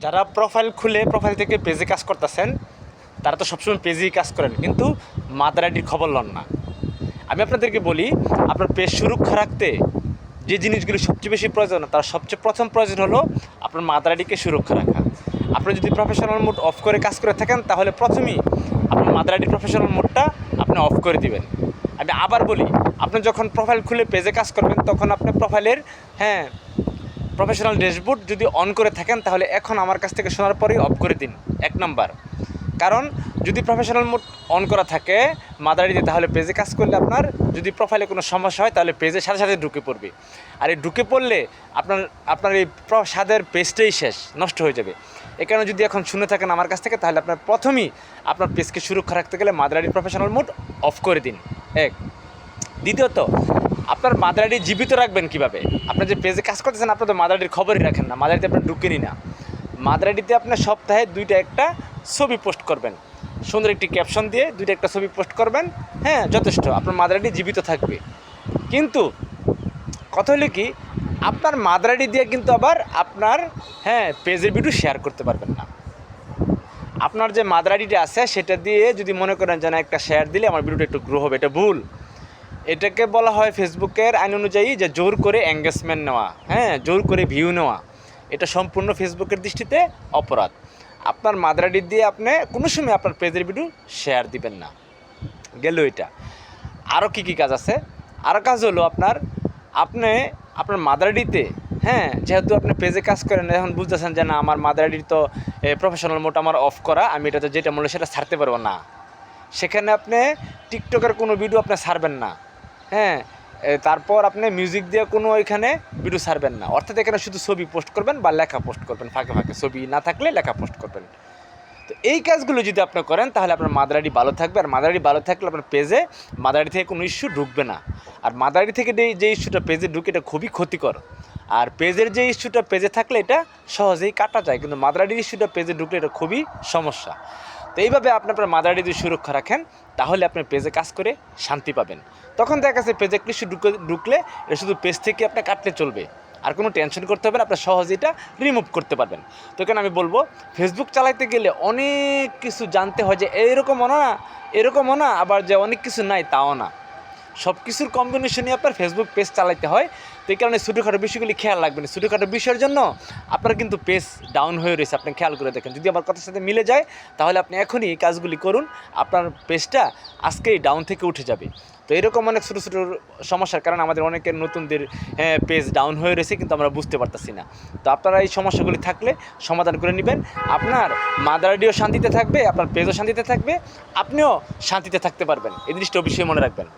যারা প্রোফাইল খুলে প্রোফাইল থেকে পেজে কাজ করতেছেন তারা তো সবসময় পেজেই কাজ করেন, কিন্তু মাদার আইডির খবর লন না। আমি আপনাদেরকে বলি, আপনার পেজ সুরক্ষা রাখতে যে জিনিসগুলি সবচেয়ে বেশি প্রয়োজন, তার সবচেয়ে প্রথম প্রয়োজন হলো আপনার মাদার আইডিকে সুরক্ষা রাখা। আপনি যদি প্রফেশনাল মোড অফ করে কাজ করে থাকেন, তাহলে প্রথমেই আপনার মাদার আইডির প্রফেশনাল মোডটা আপনি অফ করে দিবেন। আমি আবার বলি, আপনি যখন প্রোফাইল খুলে পেজে কাজ করবেন, তখন আপনি প্রোফাইলের প্রফেশনাল ড্যাশবোর্ড যদি অন করে থাকেন, তাহলে এখন আমার কাছ থেকে শোনার পরেই অফ করে দিন। 1 নাম্বার, কারণ যদি প্রফেশনাল মোড অন করা থাকে মাদার আইডিতে, তাহলে পেজে কাজ করলে আপনার যদি প্রোফাইলে কোনো সমস্যা হয়, তাহলে পেজের সাথে সাথে ঢুকে পড়বে। আর এই ঢুকে পড়লে আপনার এই স্বাদের পেজটাই শেষ, নষ্ট হয়ে যাবে। এ কারণে যদি এখন শুনে থাকেন আমার কাছ থেকে, তাহলে আপনার প্রথমেই আপনার পেজকে সুরক্ষা রাখতে গেলে মাদার আইডির প্রফেশনাল মোড অফ করে দিন। এক। দ্বিতীয়ত, আপনার মাদার আইডি জীবিত রাখবেন কীভাবে? আপনার যে পেজে কাজ করতেছেন, আপনার তো মাদার আইডির খবরই রাখেন না, মাদার আইডিতে আপনার ঢুকেনি না। মাদার আইডিতে আপনার সপ্তাহে 2টা একটা ছবি পোস্ট করবেন, সুন্দর একটি ক্যাপশন দিয়ে 2টা একটা ছবি পোস্ট করবেন। যথেষ্ট, আপনার মাদার আইডি জীবিত থাকবে। কিন্তু কথা হলো কি, আপনার মাদার আইডি দিয়ে কিন্তু আবার আপনার পেজের ভিডিও শেয়ার করতে পারবেন না। আপনার যে মাদার আইডিটা আছে সেটা দিয়ে যদি মনে করেন যে না, একটা শেয়ার দিলে আমার ভিডিওটা একটু গ্রো হবে, এটা ভুল। এটাকে বলা হয় ফেসবুকের আইন অনুযায়ী যে জোর করে এঙ্গেজমেন্ট নেওয়া, জোর করে ভিউ নেওয়া। এটা সম্পূর্ণ ফেসবুকের দৃষ্টিতে অপরাধ। আপনার মাদার আইডি দিয়ে আপনি কোনো সময় আপনার পেজের ভিডিও শেয়ার দিবেন না। গেল এটা। আরও কী কাজ আছে? আরও কাজ হলো আপনার মাদার আইডিতে, যেহেতু আপনি পেজে কাজ করেন, এখন বুঝতেছেন যে না, আমার মাদার আইডির তো প্রফেশনাল মোড আমার অফ করা, আমি এটাতে যেটা মনে সেটা ছাড়তে পারবো না। সেখানে আপনি টিকটকের কোনো ভিডিও আপনি ছাড়বেন না। তারপর আপনি মিউজিক দিয়ে কোনো এখানে ভিডিও ছাড়বেন না। অর্থাৎ এখানে শুধু ছবি পোস্ট করবেন বা লেখা পোস্ট করবেন, ফাঁকে ফাঁকে ছবি না থাকলে লেখা পোস্ট করবেন। তো এই কাজগুলো যদি আপনি করেন, তাহলে আপনার মাদার আইডি ভালো থাকবে। আর মাদার আইডি ভালো থাকলে আপনার পেজে মাদার আইডি থেকে কোনো ইস্যু ঢুকবে না। আর মাদার আইডি থেকে যে ইস্যুটা পেজে ঢুকে, এটা খুবই ক্ষতিকর। আর পেজের যে ইস্যুটা পেজে থাকলে এটা সহজেই কাটা যায়, কিন্তু মাদার আইডির ইস্যুটা পেজে ঢুকলে এটা খুবই সমস্যা। তো এইভাবে আপনি আপনার মাদার আইডি যদি সুরক্ষা রাখেন, তাহলে আপনি পেজে কাজ করে শান্তি পাবেন। তখন দেখা যাচ্ছে পেজে একটা ইস্যু ঢুকলে এটা শুধু পেজ থেকে আপনি কাটলে চলবে, আর কোনো টেনশন করতে হবে না, আপনার সহজে এটা রিমুভ করতে পারবেন। তো এখানে আমি বলবো, ফেসবুক চালাইতে গেলে অনেক কিছু জানতে হয়, যে এরকমও না, আবার যে অনেক কিছু নাই তাও না। সব কিছুর কম্বিনেশনই আপনার ফেসবুক পেজ চালাইতে হয়। তো এই কারণে ছোটোখাটো বিষয়গুলি খেয়াল রাখবেন। ছোটোখাটো বিষয়ের জন্য আপনার কিন্তু পেজ ডাউন হয়ে রয়েছে, আপনি খেয়াল করে দেখেন। যদি আমার কথার সাথে মিলে যায়, তাহলে আপনি এখনই এই কাজগুলি করুন, আপনার পেজটা আজকেই ডাউন থেকে উঠে যাবে। তো এরকম অনেক ছোটো ছোটো সমস্যার কারণে আমাদের অনেকের নতুনদের পেজ ডাউন হয়ে রয়েছে, কিন্তু আমরা বুঝতে পারতেছি না। তো আপনারা এই সমস্যাগুলি থাকলে সমাধান করে নেবেন। আপনার মাদার আইডিও শান্তিতে থাকবে, আপনার পেজও শান্তিতে থাকবে, আপনিও শান্তিতে থাকতে পারবেন। এই জিনিসটা অবশ্যই মনে রাখবেন।